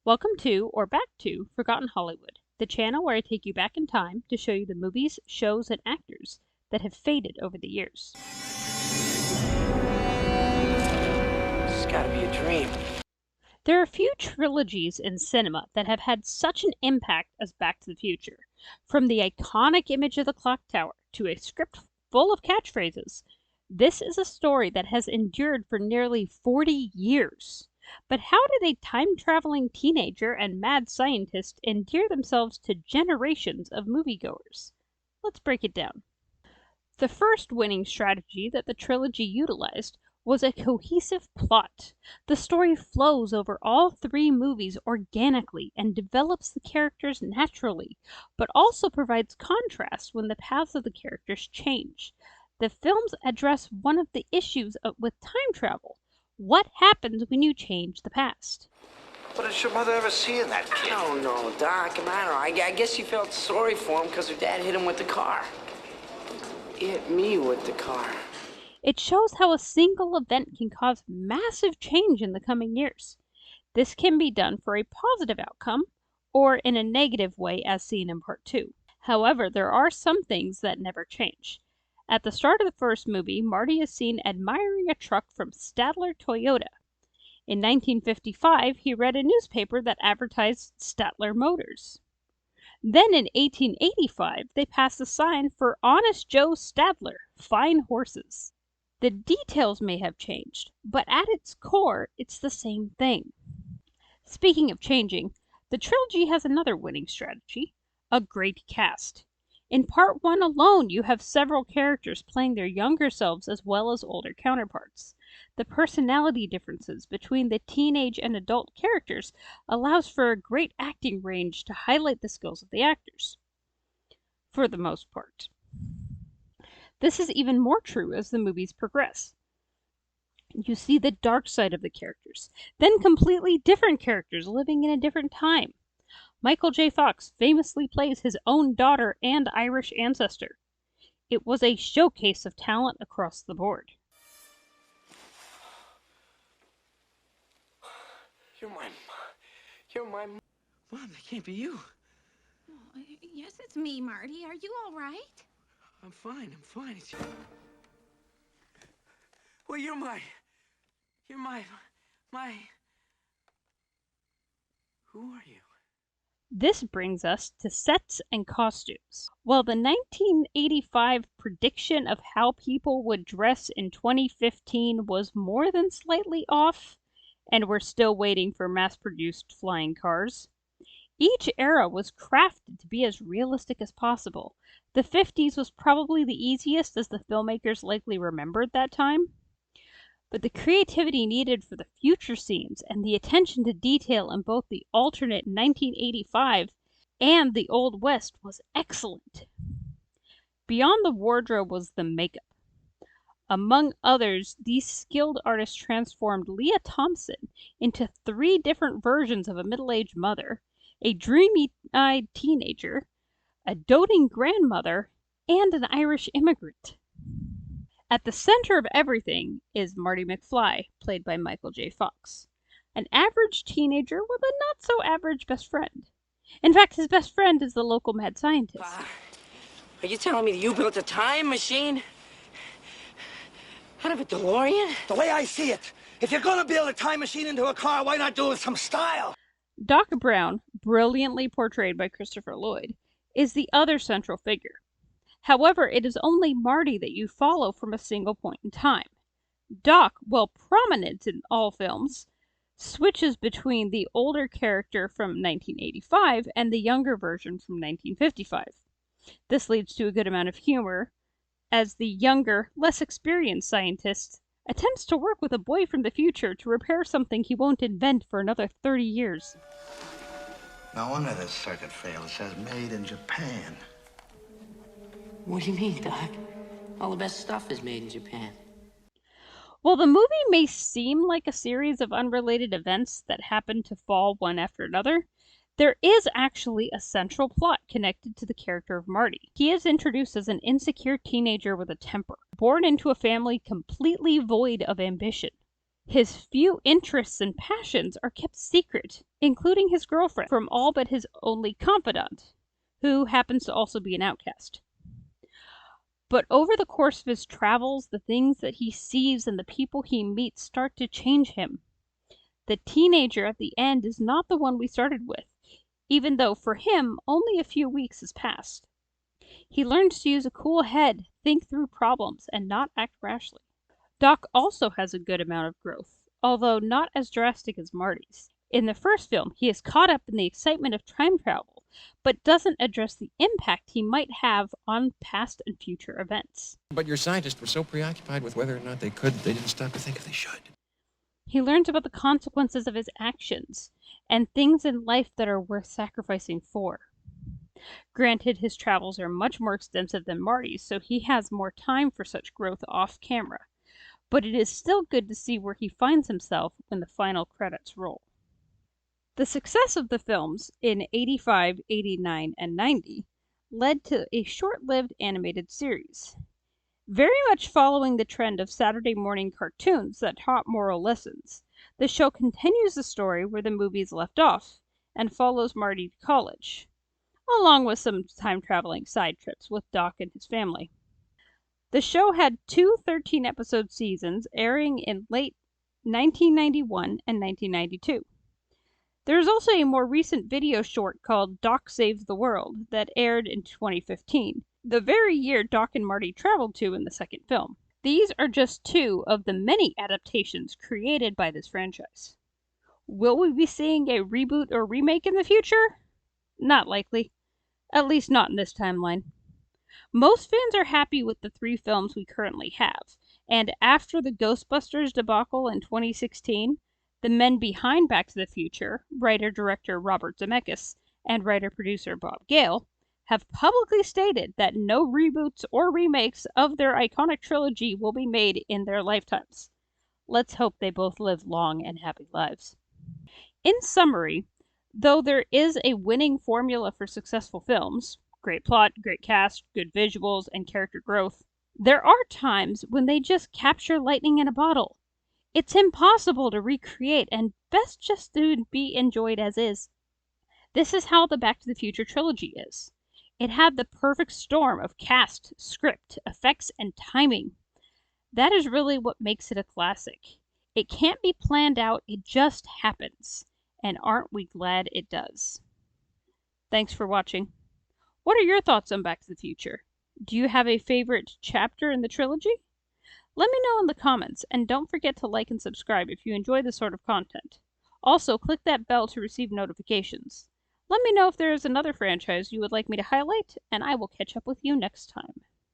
Welcome to, or back to, Forgotten Hollywood, the channel where I take you back in time to show you the movies, shows, and actors that have faded over the years. This has gotta be a dream. There are a few trilogies in cinema that have had such an impact as Back to the Future. From the iconic image of the clock tower to a script full of catchphrases, this is a story that has endured for nearly 40 years. But how did a time-traveling teenager and mad scientist endear themselves to generations of moviegoers? Let's break it down. The first winning strategy that the trilogy utilized was a cohesive plot. The story flows over all three movies organically and develops the characters naturally, but also provides contrast when the paths of the characters change. The films address one of the issues with time travel. What happens when you change the past? What did your mother ever see in that kid? I don't know, Doc. I guess she felt sorry for him because her dad hit him with the car. He hit me with the car. It shows how a single event can cause massive change in the coming years. This can be done for a positive outcome or in a negative way as seen in part 2. However, there are some things that never change. At the start of the first movie, Marty is seen admiring a truck from Stadler Toyota. In 1955, he read a newspaper that advertised Statler Motors. Then in 1885, they passed a sign for Honest Joe Stadler, fine horses. The details may have changed, but at its core, it's the same thing. Speaking of changing, the trilogy has another winning strategy: a great cast. In part 1 alone, you have several characters playing their younger selves as well as older counterparts. The personality differences between the teenage and adult characters allows for a great acting range to highlight the skills of the actors, for the most part. This is even more true as the movies progress. You see the dark side of the characters, then completely different characters living in a different time. Michael J. Fox famously plays his own daughter and Irish ancestor. It was a showcase of talent across the board. You're my Mom, that can't be you. Oh, yes, it's me, Marty. Are you all right? I'm fine. It's you. Well, you're my... Who are you? This brings us to sets and costumes. While the 1985 prediction of how people would dress in 2015 was more than slightly off, and we're still waiting for mass-produced flying cars, each era was crafted to be as realistic as possible. The 50s was probably the easiest, as the filmmakers likely remembered that time. But the creativity needed for the future scenes and the attention to detail in both the alternate 1985 and the Old West was excellent. Beyond the wardrobe was the makeup. Among others, these skilled artists transformed Leah Thompson into 3 different versions of a middle-aged mother, a dreamy-eyed teenager, a doting grandmother, and an Irish immigrant. At the center of everything is Marty McFly, played by Michael J. Fox, an average teenager with a not-so-average best friend. In fact, his best friend is the local mad scientist. Are you telling me that you built a time machine? Out of a DeLorean? The way I see it, if you're gonna build a time machine into a car, why not do it with some style? Doc Brown, brilliantly portrayed by Christopher Lloyd, is the other central figure. However, it is only Marty that you follow from a single point in time. Doc, while prominent in all films, switches between the older character from 1985 and the younger version from 1955. This leads to a good amount of humor, as the younger, less experienced scientist attempts to work with a boy from the future to repair something he won't invent for another 30 years. No wonder this circuit failed. It says made in Japan. What do you mean, Doc? All the best stuff is made in Japan. While the movie may seem like a series of unrelated events that happen to fall one after another, there is actually a central plot connected to the character of Marty. He is introduced as an insecure teenager with a temper, born into a family completely void of ambition. His few interests and passions are kept secret, including his girlfriend, from all but his only confidant, who happens to also be an outcast. But over the course of his travels, the things that he sees and the people he meets start to change him. The teenager at the end is not the one we started with, even though for him only a few weeks has passed. He learns to use a cool head, think through problems, and not act rashly. Doc also has a good amount of growth, although not as drastic as Marty's. In the first film, he is caught up in the excitement of time travel, but doesn't address the impact he might have on past and future events. But your scientists were so preoccupied with whether or not they could, they didn't stop to think if they should. He learns about the consequences of his actions and things in life that are worth sacrificing for. Granted, his travels are much more extensive than Marty's, so he has more time for such growth off camera, but it is still good to see where he finds himself when the final credits roll. The success of the films in 85, 89, and 90 led to a short-lived animated series. Very much following the trend of Saturday morning cartoons that taught moral lessons, the show continues the story where the movies left off and follows Marty to college, along with some time-traveling side trips with Doc and his family. The show had two 13-episode seasons airing in late 1991 and 1992. There is also a more recent video short called Doc Saves the World that aired in 2015, the very year Doc and Marty traveled to in the second film. These are just two of the many adaptations created by this franchise. Will we be seeing a reboot or remake in the future? Not likely. At least not in this timeline. Most fans are happy with the three films we currently have, and after the Ghostbusters debacle in 2016, the men behind Back to the Future, writer-director Robert Zemeckis and writer-producer Bob Gale, have publicly stated that no reboots or remakes of their iconic trilogy will be made in their lifetimes. Let's hope they both live long and happy lives. In summary, though there is a winning formula for successful films, great plot, great cast, good visuals, and character growth, there are times when they just capture lightning in a bottle. It's impossible to recreate and best just to be enjoyed as is. This is how the Back to the Future trilogy is. It had the perfect storm of cast, script, effects, and timing. That is really what makes it a classic. It can't be planned out, it just happens. And aren't we glad it does? Thanks for watching. What are your thoughts on Back to the Future? Do you have a favorite chapter in the trilogy? Let me know in the comments, and don't forget to like and subscribe if you enjoy this sort of content. Also, click that bell to receive notifications. Let me know if there is another franchise you would like me to highlight, and I will catch up with you next time.